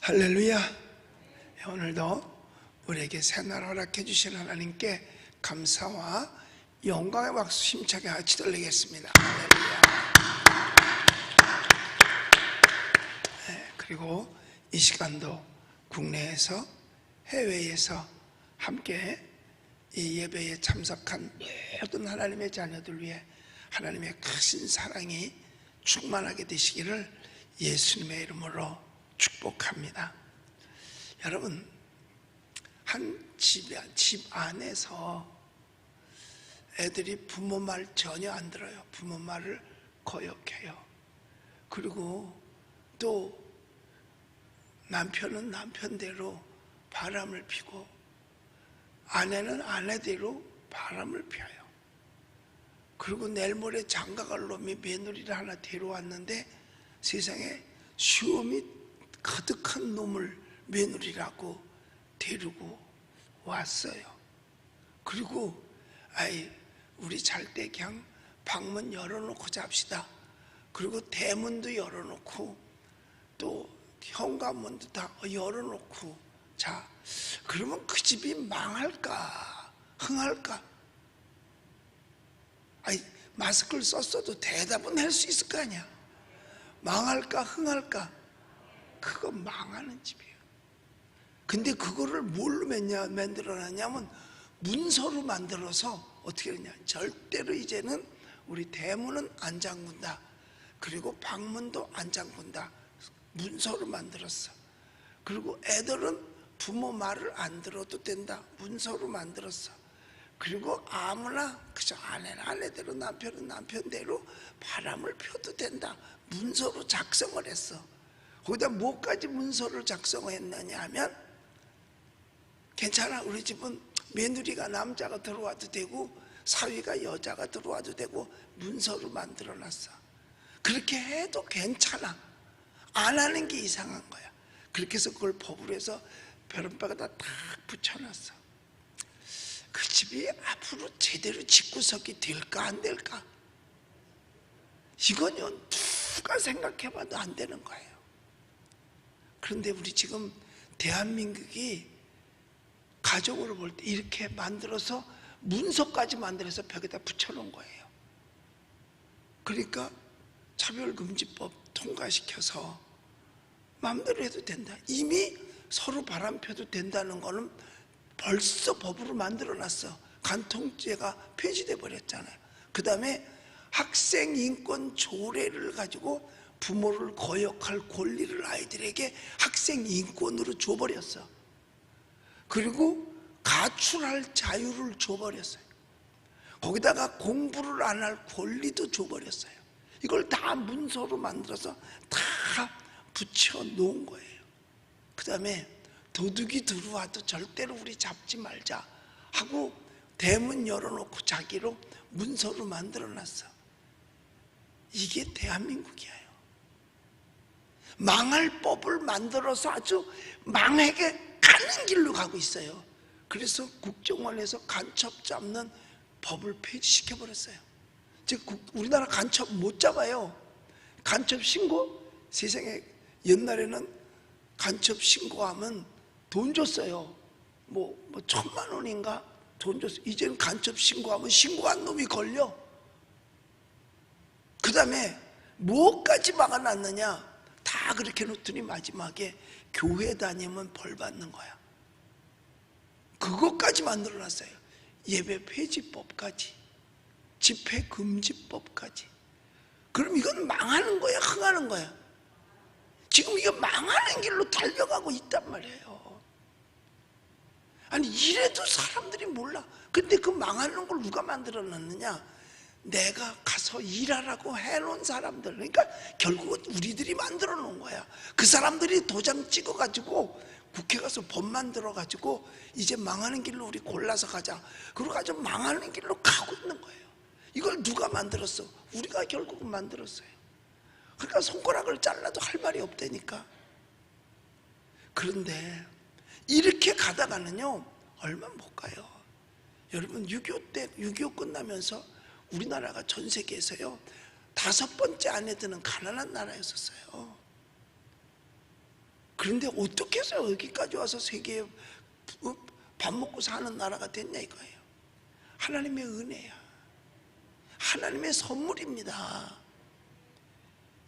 할렐루야. 오늘도 우리에게 새날 허락해 주신 하나님께 감사와 영광의 박수 힘차게 같이 돌리겠습니다. 할렐루야. 그리고 이 시간도 국내에서 해외에서 함께 이 예배에 참석한 모든 하나님의 자녀들 위해 하나님의 크신 사랑이 충만하게 되시기를 예수님의 이름으로 축복합니다. 여러분, 한 집 안에서 애들이 부모 말 전혀 안 들어요. 부모 말을 거역해요. 그리고 또 남편은 남편대로 바람을 피고 아내는 아내대로 바람을 피워요. 그리고 내일 모레 장가갈 놈이 며느리를 하나 데려왔는데 세상에 시험이 가득한 놈을 며느리라고 데리고 왔어요. 그리고 우리 잘 때 그냥 방문 열어놓고 잡시다. 그리고 대문도 열어놓고 또 현관문도 다 열어놓고 자, 그러면 그 집이 망할까 흥할까? 마스크를 썼어도 대답은 할 수 있을 거 아니야. 망할까 흥할까? 그거 망하는 집이에요. 근데 그거를 뭘로 만들어놨냐면 문서로 만들어서 어떻게 했냐, 절대로 이제는 우리 대문은 안 잠근다. 그리고 방문도 안 잠근다. 문서로 만들었어. 그리고 애들은 부모 말을 안 들어도 된다. 문서로 만들었어. 그리고 아무나 그저 아내는 아내대로 남편은 남편대로 바람을 펴도 된다. 문서로 작성을 했어. 거기다 뭐까지 문서를 작성했느냐 하면, 괜찮아, 우리 집은 며느리가 남자가 들어와도 되고 사위가 여자가 들어와도 되고 문서로 만들어놨어. 그렇게 해도 괜찮아. 안 하는 게 이상한 거야. 그렇게 해서 그걸 법으로 해서 벼른바에다 딱 붙여놨어. 그 집이 앞으로 제대로 집구석이 될까 안 될까? 이건요, 누가 생각해봐도 안 되는 거예요. 그런데 우리 지금 대한민국이 가정으로 볼 때 이렇게 만들어서 문서까지 만들어서 벽에다 붙여놓은 거예요. 그러니까 차별금지법 통과시켜서 마음대로 해도 된다. 이미 서로 바람 펴도 된다는 거는 벌써 법으로 만들어놨어. 간통죄가 폐지돼 버렸잖아요. 그 다음에 학생인권 조례를 가지고 부모를 거역할 권리를 아이들에게 학생인권으로 줘버렸어. 그리고 가출할 자유를 줘버렸어요. 거기다가 공부를 안 할 권리도 줘버렸어요. 이걸 다 문서로 만들어서 다 붙여놓은 거예요. 그 다음에 도둑이 들어와도 절대로 우리 잡지 말자 하고 대문 열어놓고 자기로 문서로 만들어놨어. 이게 대한민국이에요. 망할 법을 만들어서 아주 망하게 가는 길로 가고 있어요. 그래서 국정원에서 간첩 잡는 법을 폐지시켜버렸어요. 즉 우리나라 간첩 못 잡아요. 간첩 신고, 세상에 옛날에는 간첩 신고하면 돈 줬어요. 뭐 1,000만 원인가 돈 줬어요. 이제는 간첩 신고하면 신고한 놈이 걸려. 그 다음에 뭐까지 막아놨느냐, 다 그렇게 놓더니 마지막에 교회 다니면 벌 받는 거야. 그것까지 만들어놨어요. 예배 폐지법까지, 집회 금지법까지. 그럼 이건 망하는 거야 흥하는 거야? 지금 이거 망하는 길로 달려가고 있단 말이에요. 아니 이래도 사람들이 몰라. 근데 그 망하는 걸 누가 만들어놨느냐? 내가 가서 일하라고 해놓은 사람들. 그러니까 결국은 우리들이 만들어 놓은 거야. 그 사람들이 도장 찍어가지고 국회 가서 법 만들어가지고 이제 망하는 길로 우리 골라서 가자. 그러고 아주 망하는 길로 가고 있는 거예요. 이걸 누가 만들었어? 우리가 결국은 만들었어요. 그러니까 손가락을 잘라도 할 말이 없다니까. 그런데 이렇게 가다가는요 얼마 못 가요. 여러분 6.25 때 6.25 끝나면서 우리나라가 전 세계에서요 5번째 안에 드는 가난한 나라였었어요. 그런데 어떻게 해서 여기까지 와서 세계에 밥 먹고 사는 나라가 됐냐 이거예요. 하나님의 은혜야. 하나님의 선물입니다.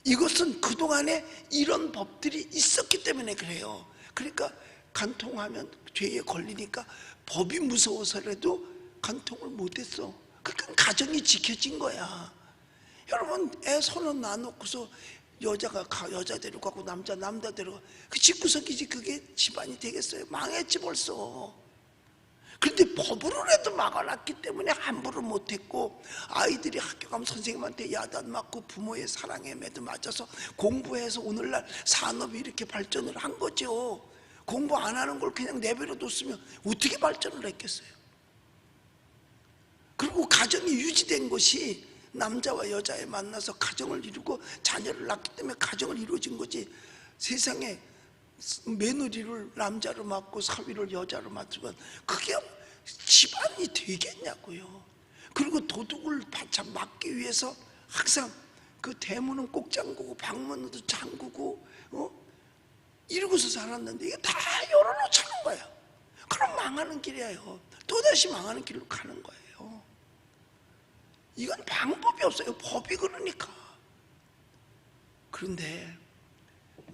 이것은 그동안에 이런 법들이 있었기 때문에 그래요. 그러니까 간통하면 죄에 걸리니까 법이 무서워서라도 간통을 못했어. 그러니까 가정이 지켜진 거야. 여러분, 애 손은 놔놓고서 여자가 여자 데려가고 남자 데려가고 그 집구석이지 그게 집안이 되겠어요? 망했지 벌써. 그런데 법으로라도 막아놨기 때문에 함부로 못했고, 아이들이 학교 가면 선생님한테 야단 맞고 부모의 사랑에 매도 맞아서 공부해서 오늘날 산업이 이렇게 발전을 한 거죠. 공부 안 하는 걸 그냥 내버려 뒀으면 어떻게 발전을 했겠어요? 그리고 가정이 유지된 것이 남자와 여자에 만나서 가정을 이루고 자녀를 낳기 때문에 가정을 이루어진 거지, 세상에 며느리를 남자로 맡고 사위를 여자로 맡으면 그게 집안이 되겠냐고요. 그리고 도둑을 바짝 막기 위해서 항상 그 대문은 꼭 잠그고 방문도 잠그고 이러고서 살았는데 이게 다 열어놓자는 거예요. 그럼 망하는 길이에요. 또다시 망하는 길로 가는 거예요. 이건 방법이 없어요. 법이 그러니까. 그런데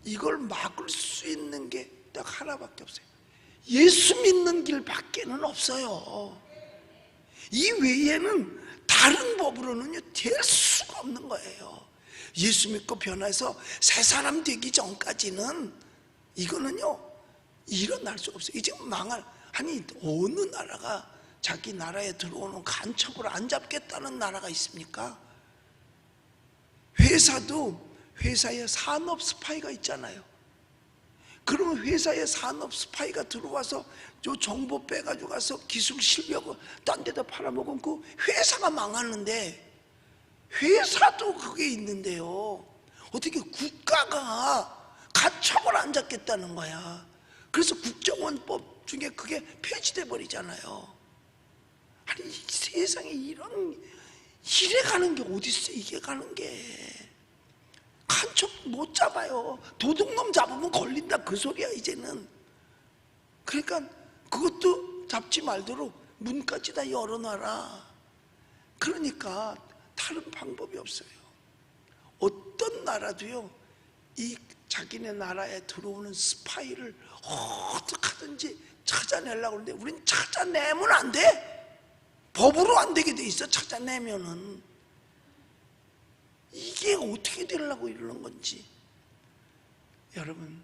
이걸 막을 수 있는 게 딱 하나밖에 없어요. 예수 믿는 길밖에는 없어요. 이 외에는 다른 법으로는요 될 수가 없는 거예요. 예수 믿고 변해서 새 사람 되기 전까지는 이거는요 일어날 수 없어요. 이제 아니 어느 나라가 자기 나라에 들어오는 간첩을 안 잡겠다는 나라가 있습니까? 회사에 산업 스파이가 있잖아요. 그러면 회사에 산업 스파이가 들어와서 저 정보 빼가지고 가서 기술 실력을 딴 데다 팔아먹으면 그 회사가 망하는데, 회사도 그게 있는데요 어떻게 국가가 간첩을 안 잡겠다는 거야. 그래서 국정원법 중에 그게 폐지돼 버리잖아요. 아니 이 세상에 이래 가는 게 어디 있어. 이게 가는 게 간첩 못 잡아요. 도둑놈 잡으면 걸린다 그 소리야 이제는. 그러니까 그것도 잡지 말도록 문까지 다 열어놔라. 그러니까 다른 방법이 없어요. 어떤 나라도요 이 자기네 나라에 들어오는 스파이를 어떻게 하든지 찾아내려고 하는데 우린 찾아내면 안 돼. 법으로 안 되게 돼 있어. 찾아내면은 이게 어떻게 되려고 이러는 건지. 여러분,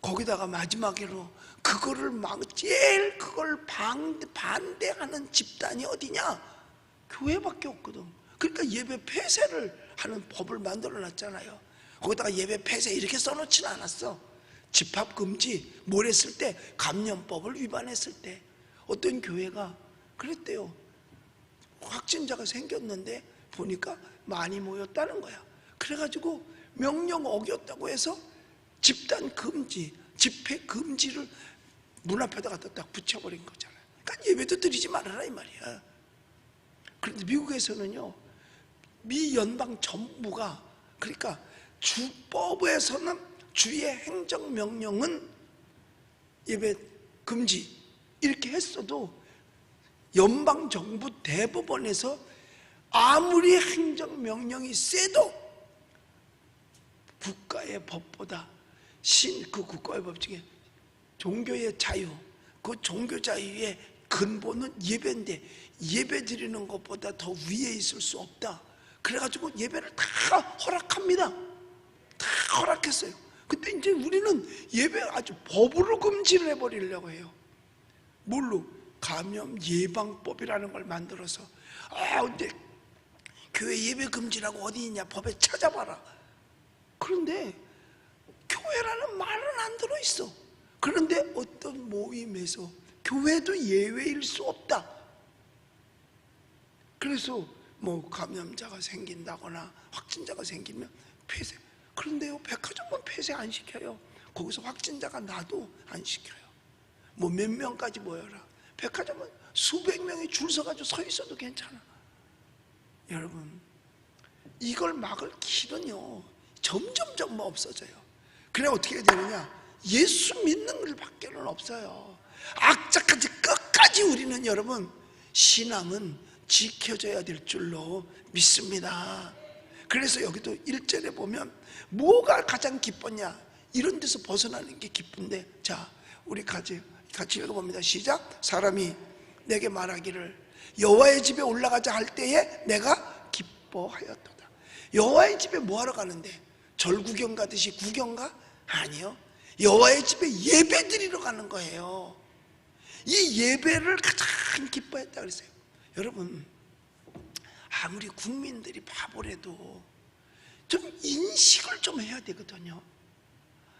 거기다가 마지막으로 그거를 제일 그걸 반대하는 집단이 어디냐? 교회밖에 없거든. 그러니까 예배 폐쇄를 하는 법을 만들어 놨잖아요. 거기다가 예배 폐쇄 이렇게 써놓지는 않았어. 집합 금지 뭘 했을 때, 감염법을 위반했을 때 어떤 교회가 그랬대요. 확진자가 생겼는데 보니까 많이 모였다는 거야. 그래가지고 명령 어겼다고 해서 집단 금지, 집회 금지를 문 앞에다 갖다 딱 붙여버린 거잖아요. 그러니까 예배도 드리지 말아라 이 말이야. 그런데 미국에서는요 미 연방 정부가, 그러니까 주법에서는 주의 행정명령은 예배 금지 이렇게 했어도 연방정부 대법원에서 아무리 행정명령이 세도 국가의 법보다 그 국가의 법 중에 종교의 자유, 그 종교 자유의 근본은 예배인데 예배 드리는 것보다 더 위에 있을 수 없다. 그래가지고 예배를 다 허락합니다. 다 허락했어요. 근데 이제 우리는 예배 아주 법으로 금지를 해버리려고 해요. 뭘로? 감염 예방법이라는 걸 만들어서. 근데 교회 예배 금지라고 어디 있냐 법에 찾아봐라. 그런데 교회라는 말은 안 들어있어. 그런데 어떤 모임에서 교회도 예외일 수 없다. 그래서 뭐 감염자가 생긴다거나 확진자가 생기면 폐쇄. 그런데요 백화점은 폐쇄 안 시켜요. 거기서 확진자가 나도 안 시켜요. 뭐 몇 명까지 모여라. 백화점은 수백 명이 줄 서가지고 서 있어도 괜찮아. 여러분, 이걸 막을 길은요 점점점 없어져요. 그래 어떻게 되느냐, 예수 믿는 것밖에는 없어요. 악자까지 끝까지 우리는 여러분 신앙은 지켜져야 될 줄로 믿습니다. 그래서 여기도 1절에 보면 뭐가 가장 기뻤냐, 이런 데서 벗어나는 게 기쁜데, 자 우리 같이 읽어봅니다. 시작. 사람이 내게 말하기를 여호와의 집에 올라가자 할 때에 내가 기뻐하였도다. 여호와의 집에 뭐하러 가는데? 절구경 가듯이 구경가? 아니요, 여호와의 집에 예배 드리러 가는 거예요. 이 예배를 가장 기뻐했다 그랬어요. 여러분 아무리 국민들이 바보래도 좀 인식을 좀 해야 되거든요.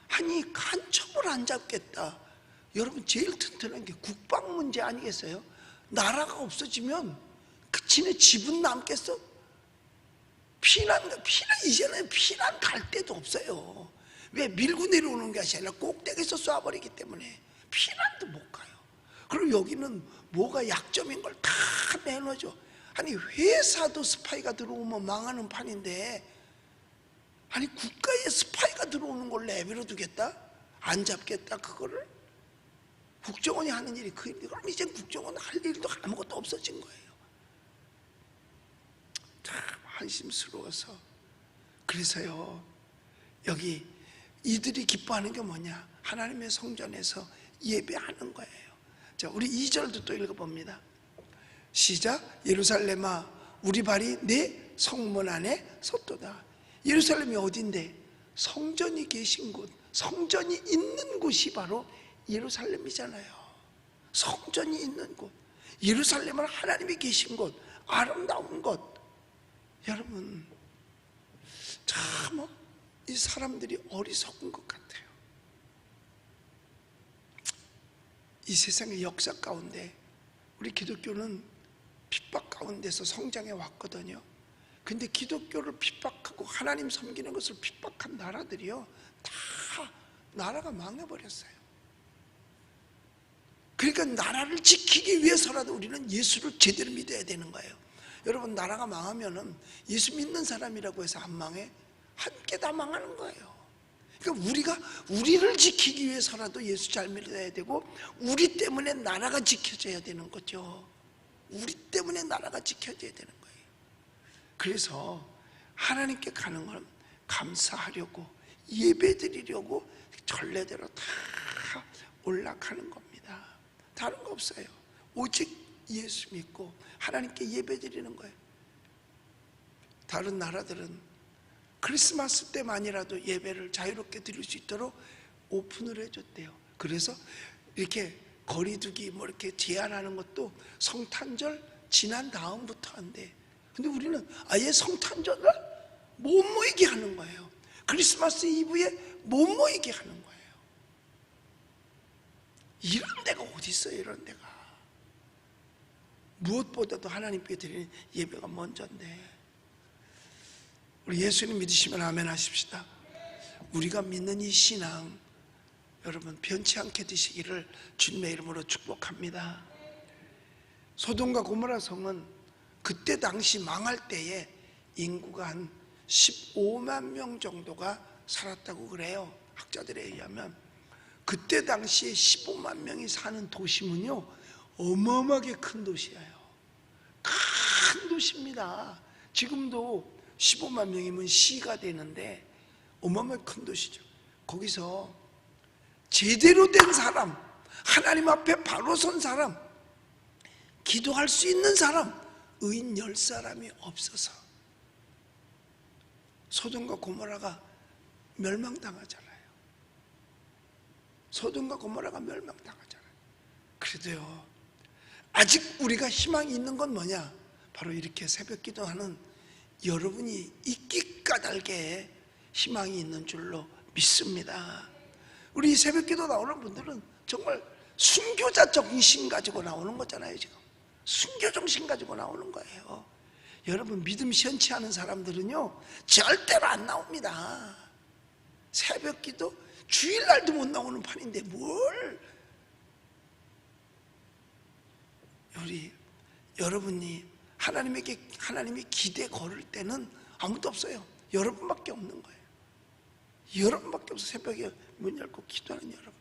아니 간첩을 안 잡겠다. 여러분 제일 튼튼한 게 국방 문제 아니겠어요? 나라가 없어지면 그 지네 집은 남겠어? 피난 이제는 피난 갈 데도 없어요. 왜? 밀고 내려오는 게 아니라 꼭대기에서 쏴버리기 때문에 피난도 못 가요. 그리고 여기는 뭐가 약점인 걸 다 내놓아줘. 아니 회사도 스파이가 들어오면 망하는 판인데, 아니 국가에 스파이가 들어오는 걸 내버려 두겠다? 안 잡겠다 그거를? 국정원이 하는 일이 그 일이, 그럼 이제 국정원 할 일도 아무것도 없어진 거예요. 참 한심스러워서. 그래서요 여기 이들이 기뻐하는 게 뭐냐? 하나님의 성전에서 예배하는 거예요. 자 우리 2절도 또 읽어봅니다. 시작. 예루살렘아 우리 발이 내 성문 안에 섰도다. 예루살렘이 어딘데? 성전이 계신 곳, 성전이 있는 곳이 바로 예루살렘이잖아요. 성전이 있는 곳, 예루살렘은 하나님이 계신 곳, 아름다운 곳. 여러분 참 이 사람들이 어리석은 것 같아요. 이 세상의 역사 가운데 우리 기독교는 핍박 가운데서 성장해 왔거든요. 근데 기독교를 핍박하고 하나님 섬기는 것을 핍박한 나라들이요 다 나라가 망해버렸어요. 그러니까 나라를 지키기 위해서라도 우리는 예수를 제대로 믿어야 되는 거예요. 여러분 나라가 망하면은 예수 믿는 사람이라고 해서 안 망해? 함께 다 망하는 거예요. 그러니까 우리를 지키기 위해서라도 예수 잘 믿어야 되고, 우리 때문에 나라가 지켜져야 되는 거죠. 우리 때문에 나라가 지켜져야 되는 거예요. 그래서 하나님께 가는 건 감사하려고, 예배드리려고 전례대로 다 올라가는 겁니다. 다른 거 없어요. 오직 예수 믿고 하나님께 예배드리는 거예요. 다른 나라들은 크리스마스 때만이라도 예배를 자유롭게 드릴 수 있도록 오픈을 해줬대요. 그래서 이렇게 거리두기 뭐 이렇게 제한하는 것도 성탄절 지난 다음부터 한대. 근데 우리는 아예 성탄절을 못 모이게 하는 거예요. 크리스마스 이브에 못 모이게 하는 거예요. 이런 데가 어디 있어요? 이런 데가. 무엇보다도 하나님께 드리는 예배가 먼저인데. 우리 예수님 믿으시면 아멘 하십시다. 우리가 믿는 이 신앙 여러분 변치 않게 되시기를 주님의 이름으로 축복합니다. 소돔과 고모라 성은 그때 당시 망할 때에 인구가 한 15만 명 정도가 살았다고 그래요. 학자들에 의하면. 그때 당시에 15만 명이 사는 도시는요 어마어마하게 큰 도시예요. 큰 도시입니다. 지금도 15만 명이면 시가 되는데 어마어마하게 큰 도시죠. 거기서 제대로 된 사람, 하나님 앞에 바로 선 사람, 기도할 수 있는 사람, 의인 10사람이 없어서 소돔과 고모라가 멸망당하잖아요. 소돔과 고모라가 멸망당하잖아요. 그래도요 아직 우리가 희망이 있는 건 뭐냐? 바로 이렇게 새벽 기도하는 여러분이 있기 까닭에 희망이 있는 줄로 믿습니다. 우리 새벽 기도 나오는 분들은 정말 순교자 정신 가지고 나오는 거잖아요. 지금 순교 정신 가지고 나오는 거예요. 여러분 믿음 시원치 않은 사람들은요 절대로 안 나옵니다. 새벽 기도 주일날도 못 나오는 판인데 뭘. 여러분이 하나님이 기대 걸을 때는 아무도 없어요. 여러분밖에 없는 거예요. 여러분밖에 없어. 새벽에 문 열고 기도하는 여러분.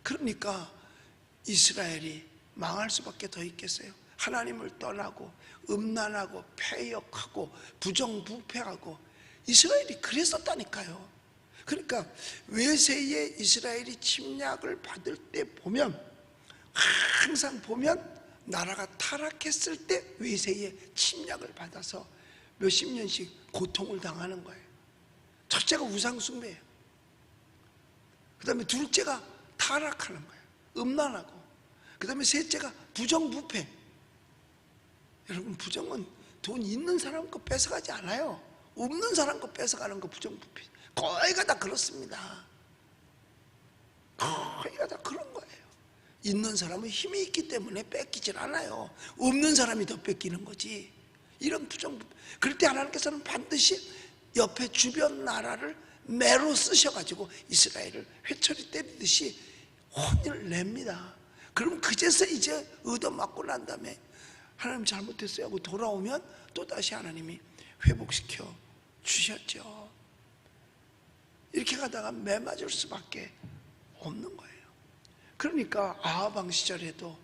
그러니까 이스라엘이 망할 수밖에 더 있겠어요? 하나님을 떠나고 음란하고 패역하고 부정부패하고 이스라엘이 그랬었다니까요. 그러니까 외세의 이스라엘이 침략을 받을 때 보면, 항상 보면 나라가 타락했을 때 외세의 침략을 받아서 몇십 년씩 고통을 당하는 거예요. 첫째가 우상숭배예요. 그 다음에 둘째가 타락하는 거예요. 음란하고. 그 다음에 셋째가 부정부패. 여러분, 부정은 돈 있는 사람 거 뺏어가지 않아요. 없는 사람 거 뺏어가는 거 부정부패. 거의가 다 그렇습니다. 거의가 다 그런 거예요. 있는 사람은 힘이 있기 때문에 뺏기질 않아요. 없는 사람이 더 뺏기는 거지. 이런 부정부패. 그럴 때 하나님께서는 반드시 옆에 주변 나라를 매로 쓰셔가지고 이스라엘을 회초리 때리듯이 혼을 냅니다. 그럼 그제서 이제 얻어맞고 난 다음에 하나님 잘못했어요 하고 돌아오면 또다시 하나님이 회복시켜 주셨죠. 이렇게 가다가 매 맞을 수밖에 없는 거예요. 그러니까 아합 왕 시절에도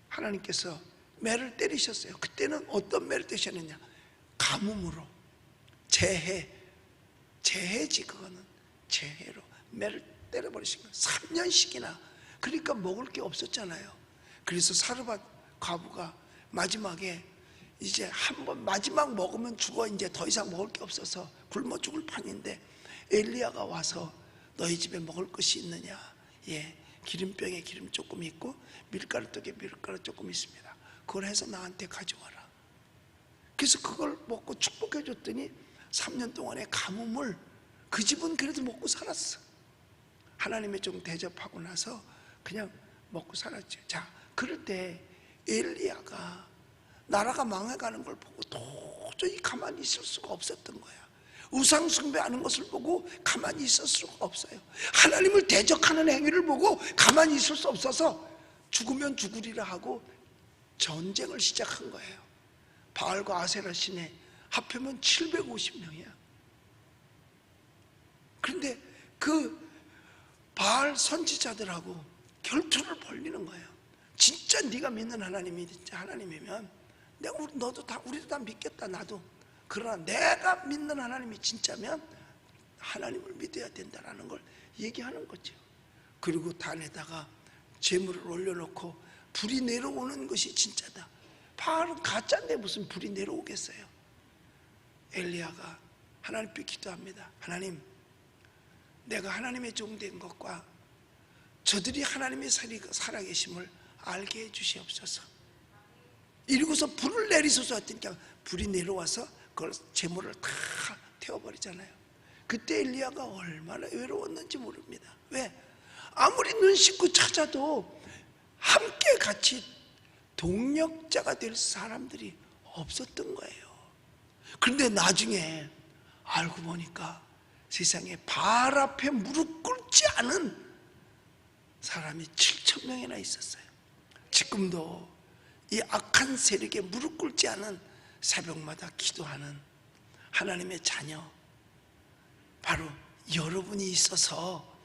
하나님께서 매를 때리셨어요. 그때는 어떤 매를 때리셨느냐? 가뭄으로. 재해지. 그거는 재해로 매를 때려버리신 거예요. 3년씩이나. 그러니까 먹을 게 없었잖아요. 그래서 사르밧 과부가 마지막에 이제 한 번 마지막 먹으면 죽어, 이제 더 이상 먹을 게 없어서 굶어 죽을 판인데 엘리야가 와서 너희 집에 먹을 것이 있느냐? 예, 기름병에 기름 조금 있고 밀가루떡에 밀가루 조금 있습니다. 그걸 해서 나한테 가져와라. 그래서 그걸 먹고 축복해 줬더니 3년 동안의 가뭄을 그 집은 그래도 먹고 살았어. 하나님의 좀 대접하고 나서 그냥 먹고 살았죠. 자, 그럴 때 엘리야가 나라가 망해가는 걸 보고 도저히 가만히 있을 수가 없었던 거야. 우상 숭배하는 것을 보고 가만히 있을 수가 없어요. 하나님을 대적하는 행위를 보고 가만히 있을 수 없어서 죽으면 죽으리라 하고 전쟁을 시작한 거예요. 바알과 아세라 신에 합하면 750명이야. 그런데 그 바알 선지자들하고 결투를 벌리는 거예요. 진짜 네가 믿는 하나님이 진짜 하나님이면 우리도 다 믿겠다. 나도. 그러나 내가 믿는 하나님이 진짜면 하나님을 믿어야 된다는 걸 얘기하는 거죠. 그리고 단에다가 재물을 올려놓고 불이 내려오는 것이 진짜다. 바알은 가짜인데 무슨 불이 내려오겠어요. 엘리야가 하나님께 기도합니다. 하나님, 내가 하나님의 종된 것과 저들이 하나님의 살아계심을 알게 해주시옵소서. 이러고서 불을 내리소서 했더니 불이 내려와서 그걸 재물을 다 태워버리잖아요. 그때 엘리야가 얼마나 외로웠는지 모릅니다. 왜? 아무리 눈 씻고 찾아도 함께 같이 동력자가 될 사람들이 없었던 거예요. 그런데 나중에 알고 보니까 세상에 바알 앞에 무릎 꿇지 않은 사람이 7,000명이나 있었어요. 지금도 이 악한 세력에 무릎 꿇지 않은 새벽마다 기도하는 하나님의 자녀, 바로 여러분이 있어서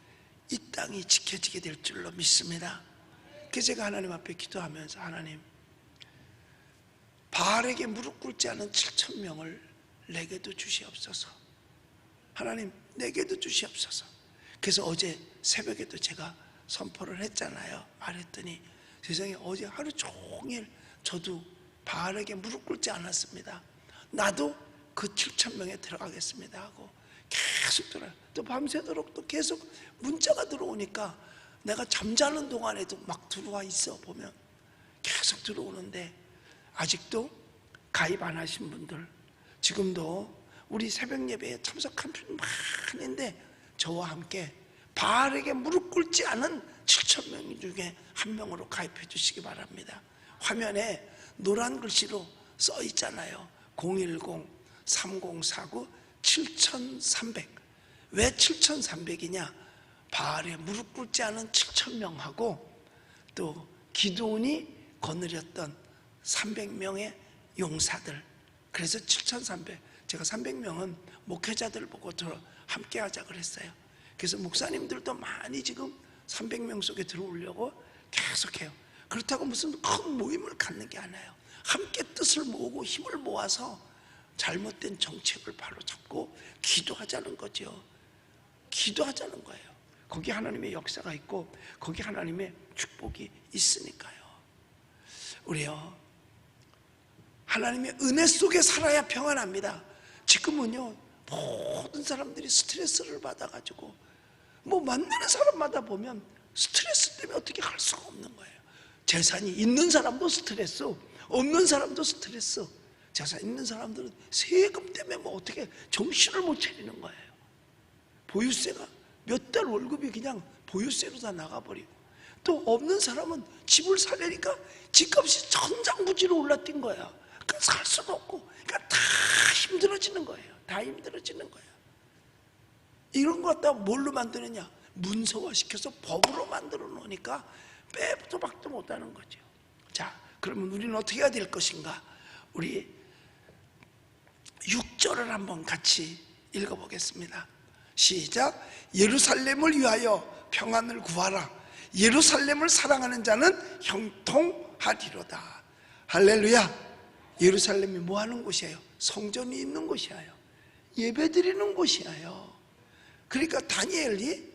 이 땅이 지켜지게 될 줄로 믿습니다. 그래서 제가 하나님 앞에 기도하면서, 하나님, 바알에게 무릎 꿇지 않은 7,000명을 내게도 주시옵소서. 하나님, 내게도 주시옵소서. 그래서 어제 새벽에도 제가 선포를 했잖아요. 말했더니 세상에 어제 하루 종일 저도 바알에게 무릎 꿇지 않았습니다. 나도 그 7,000명에 들어가겠습니다 하고 계속 들어요. 또 밤새도록 또 계속 문자가 들어오니까 내가 잠자는 동안에도 막 들어와 있어. 보면 계속 들어오는데, 아직도 가입 안 하신 분들, 지금도 우리 새벽 예배에 참석한 분 많은데 저와 함께 바알에게 무릎 꿇지 않은 7,000명 중에 한 명으로 가입해 주시기 바랍니다. 화면에 노란 글씨로 써 있잖아요. 010-3049-7300. 왜 7,300이냐? 바알에 무릎 꿇지 않은 7,000명하고 또 기드온이 거느렸던 300명의 용사들. 그래서 7,300. 제가 300명은 목회자들 보고 함께 하자 그랬어요. 그래서 목사님들도 많이 지금 300명 속에 들어오려고 계속해요. 그렇다고 무슨 큰 모임을 갖는 게 아니에요. 함께 뜻을 모으고 힘을 모아서 잘못된 정책을 바로잡고 기도하자는 거죠. 기도하자는 거예요. 거기 하나님의 역사가 있고 거기 하나님의 축복이 있으니까요. 우리요, 하나님의 은혜 속에 살아야 평안합니다. 지금은요, 모든 사람들이 스트레스를 받아가지고 뭐 만나는 사람마다 보면 스트레스 때문에 어떻게 할 수가 없는 거예요. 재산이 있는 사람도 스트레스, 없는 사람도 스트레스. 재산 있는 사람들은 세금 때문에 뭐 어떻게 정신을 못 차리는 거예요. 보유세가 몇 달 월급이 그냥 보유세로 다 나가버리고, 또 없는 사람은 집을 사려니까 집값이 천장부지로 올라뛴 거야. 그러니까 살 수도 없고, 그러니까 다 힘들어지는 거예요. 다 힘들어지는 거예요. 이런 거 갖다가 뭘로 만드느냐? 문서화시켜서 법으로 만들어 놓으니까 빼도 박도 못하는 거죠. 자, 그러면 우리는 어떻게 해야 될 것인가? 우리 6절을 한번 같이 읽어보겠습니다. 시작. 예루살렘을 위하여 평안을 구하라. 예루살렘을 사랑하는 자는 형통하리로다. 할렐루야. 예루살렘이 뭐 하는 곳이에요? 성전이 있는 곳이에요. 예배드리는 곳이에요. 그러니까 다니엘이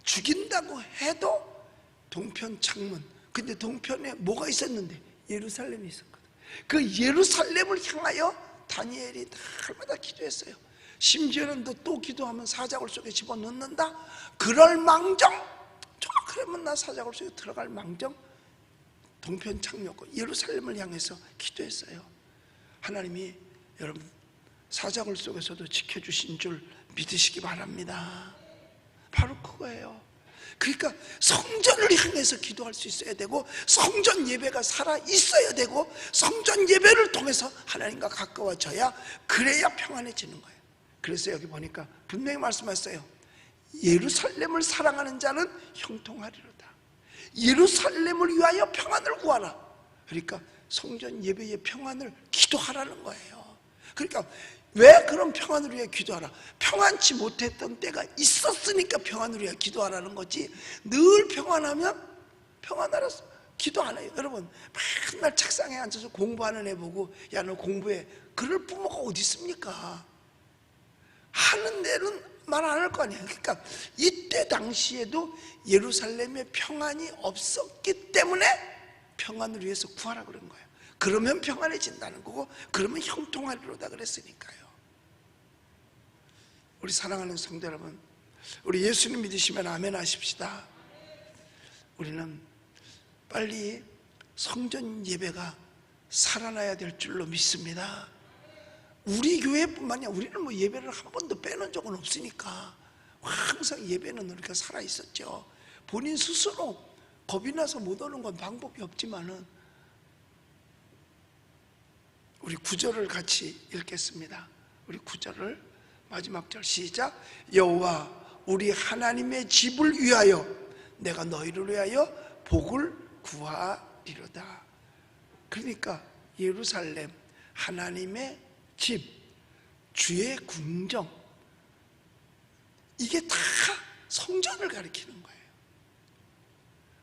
죽인다고 해도 동편 창문, 근데 동편에 뭐가 있었는데? 예루살렘이 있었거든. 그 예루살렘을 향하여 다니엘이 날마다 기도했어요. 심지어는 또 기도하면 사자굴 속에 집어넣는다? 그럴 망정, 그러면 나 사자굴 속에 들어갈 망정, 동편 창녀고 예루살렘을 향해서 기도했어요. 하나님이 여러분 사자굴 속에서도 지켜주신 줄 믿으시기 바랍니다. 바로 그거예요. 그러니까 성전을 향해서 기도할 수 있어야 되고, 성전 예배가 살아 있어야 되고, 성전 예배를 통해서 하나님과 가까워져야, 그래야 평안해지는 거예요. 그래서 여기 보니까 분명히 말씀하셨어요. 예루살렘을 사랑하는 자는 형통하리로다. 예루살렘을 위하여 평안을 구하라. 그러니까 성전 예배의 평안을 기도하라는 거예요. 그러니까 왜 그런 평안을 위해 기도하라? 평안치 못했던 때가 있었으니까 평안을 위해 기도하라는 거지, 늘 평안하면 평안하라 기도 안 해요. 여러분 맨날 책상에 앉아서 공부하는 애 보고 야 너 공부해, 그럴 부모가 어디 있습니까? 하는 데는 말 안 할 거 아니에요. 그러니까 이때 당시에도 예루살렘에 평안이 없었기 때문에 평안을 위해서 구하라 그런 거예요. 그러면 평안해진다는 거고, 그러면 형통하리로다 그랬으니까요. 우리 사랑하는 성도 여러분, 우리 예수님 믿으시면 아멘 하십시다. 우리는 빨리 성전 예배가 살아나야 될 줄로 믿습니다. 우리 교회뿐만이 아니라 우리는 뭐 예배를 한 번도 빼놓은 적은 없으니까 항상 예배는 우리가 살아있었죠. 본인 스스로 겁이 나서 못 오는 건 방법이 없지만은, 우리 9절을 같이 읽겠습니다. 우리 9절을 마지막 절 시작. 여호와 우리 하나님의 집을 위하여 내가 너희를 위하여 복을 구하리로다. 그러니까 예루살렘, 하나님의 집, 주의 궁정, 이게 다 성전을 가리키는 거예요.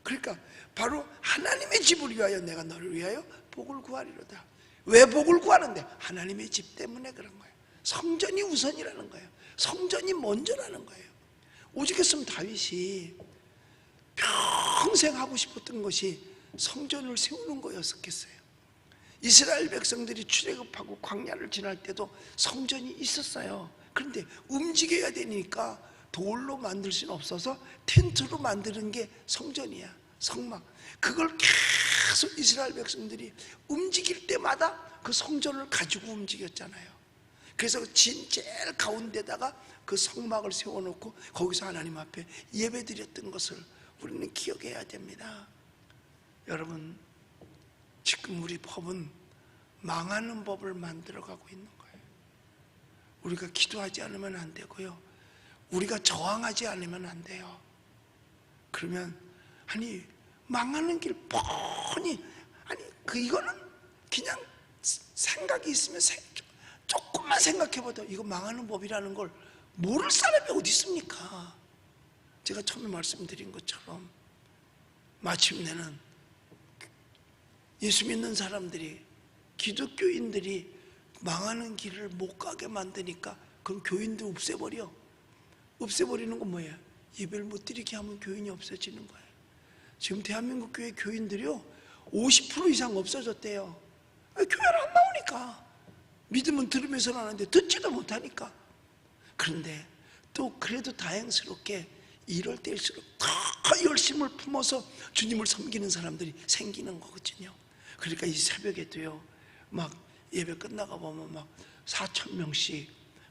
그러니까 바로 하나님의 집을 위하여 내가 너를 위하여 복을 구하리로다. 왜 복을 구하는데? 하나님의 집 때문에 그런 거예요. 성전이 우선이라는 거예요. 성전이 먼저라는 거예요. 오죽했으면 다윗이 평생 하고 싶었던 것이 성전을 세우는 거였겠어요. 이스라엘 백성들이 출애굽하고 광야를 지날 때도 성전이 있었어요. 그런데 움직여야 되니까 돌로 만들 수는 없어서 텐트로 만드는 게 성전이야. 성막. 그걸 계속 이스라엘 백성들이 움직일 때마다 그 성전을 가지고 움직였잖아요. 그래서 진 제일 가운데다가 그 성막을 세워놓고 거기서 하나님 앞에 예배드렸던 것을 우리는 기억해야 됩니다. 여러분, 지금 우리 법은 망하는 법을 만들어가고 있는 거예요. 우리가 기도하지 않으면 안 되고요, 우리가 저항하지 않으면 안 돼요. 그러면 아니 망하는 길 뻔히, 아니 이거는 그냥 생각이 있으면 조금만 생각해봐도 이거 망하는 법이라는 걸 모를 사람이 어디 있습니까? 제가 처음에 말씀드린 것처럼 마침내는 예수 믿는 사람들이, 기독교인들이 망하는 길을 못 가게 만드니까 그럼 교인도 없애버리는 건 뭐예요? 예배를 못 드리게 하면 교인이 없어지는 거예요. 지금 대한민국 교회 교인들이요 50% 이상 없어졌대요. 교회를 안 나오니까. 믿음은 들으면서는 하는데 듣지도 못하니까. 그런데 또 그래도 다행스럽게 이럴 때일수록 더 열심을 품어서 주님을 섬기는 사람들이 생기는 거거든요. 그러니까 이 새벽에도요 막 예배 끝나가 보면 막 4,000명씩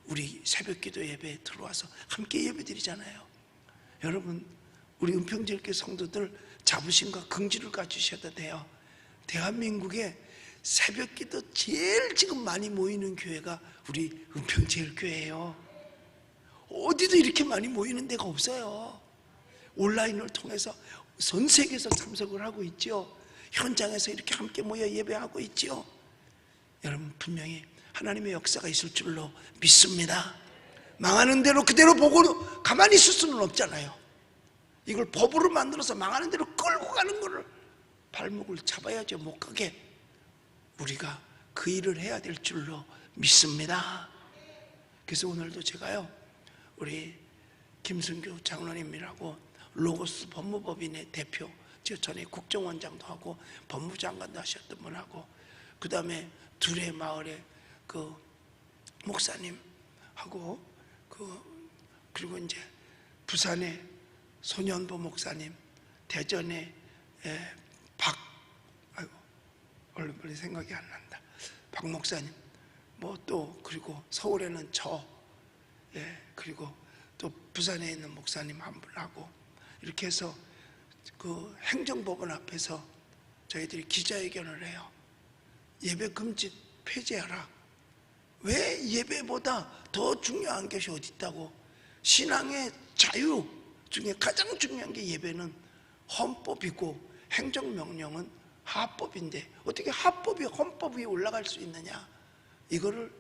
우리 새벽기도 예배에 들어와서 함께 예배 드리잖아요. 여러분, 우리 은평제일교회 성도들 자부심과 긍지를 가지셔도 돼요. 대한민국에 새벽기도 제일 지금 많이 모이는 교회가 우리 은평제일교회예요. 어디도 이렇게 많이 모이는 데가 없어요. 온라인을 통해서 전 세계에서 참석을 하고 있죠. 현장에서 이렇게 함께 모여 예배하고 있죠. 여러분, 분명히 하나님의 역사가 있을 줄로 믿습니다. 망하는 대로 그대로 보고 가만히 있을 수는 없잖아요. 이걸 법으로 만들어서 망하는 대로 끌고 가는 거를 발목을 잡아야죠. 못 가게. 우리가 그 일을 해야 될 줄로 믿습니다. 그래서 오늘도 제가요 우리 김순규 장로님이라고 로고스 법무법인의 대표, 제가 전에 국정원장도 하고 법무장관도 하셨던 분하고, 그 다음에 두레 마을의 그 목사님하고 그리고 이제 부산의 소년보 목사님, 대전의 얼른 생각이 안 난다. 박 목사님, 뭐 또 그리고 서울에는 그리고 또 부산에 있는 목사님 한 분하고 이렇게 해서 그 행정법원 앞에서 저희들이 기자회견을 해요. 예배 금지 폐지하라. 왜 예배보다 더 중요한 것이 어디 있다고? 신앙의 자유 중에 가장 중요한 게 예배는 헌법이고 행정명령은 하법인데 어떻게 하법이 헌법 위에 올라갈 수 있느냐? 이거를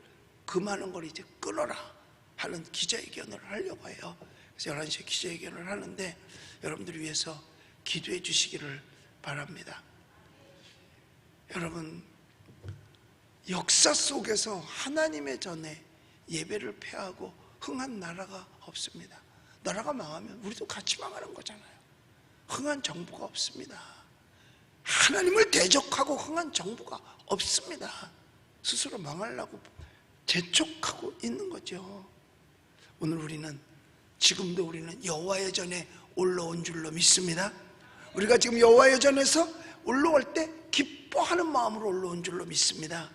그 많은 걸 이제 끊어라 하는 기자회견을 하려고 해요. 그래서 11시에 기자회견을 하는데 여러분들을 위해서 기도해 주시기를 바랍니다. 여러분, 역사 속에서 하나님의 전에 예배를 폐하고 흥한 나라가 없습니다. 나라가 망하면 우리도 같이 망하는 거잖아요. 흥한 정부가 없습니다. 하나님을 대적하고 흥한 정부가 없습니다. 스스로 망하려고 재촉하고 있는 거죠. 오늘 지금도 우리는 여호와의 전에 올라온 줄로 믿습니다. 우리가 지금 여호와의 전에서 올라올 때 기뻐하는 마음으로 올라온 줄로 믿습니다.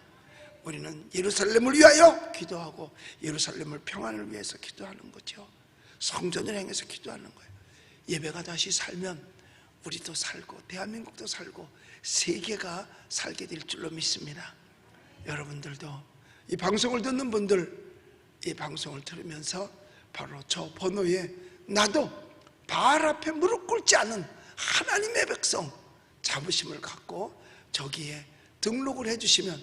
우리는 예루살렘을 위하여 기도하고 예루살렘을 평안을 위해서 기도하는 거죠. 성전을 향해서 기도하는 거예요. 예배가 다시 살면 우리도 살고 대한민국도 살고 세계가 살게 될 줄로 믿습니다. 여러분들도 이 방송을 듣는 분들, 이 방송을 들으면서 바로 저 번호에 나도 바알 앞에 무릎 꿇지 않은 하나님의 백성 자부심을 갖고 저기에 등록을 해주시면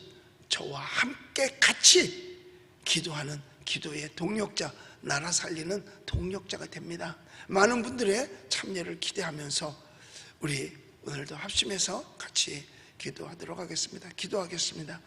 저와 함께 같이 기도하는 기도의 동력자, 나라 살리는 동력자가 됩니다. 많은 분들의 참여를 기대하면서 우리 오늘도 합심해서 같이 기도하도록 하겠습니다. 기도하겠습니다.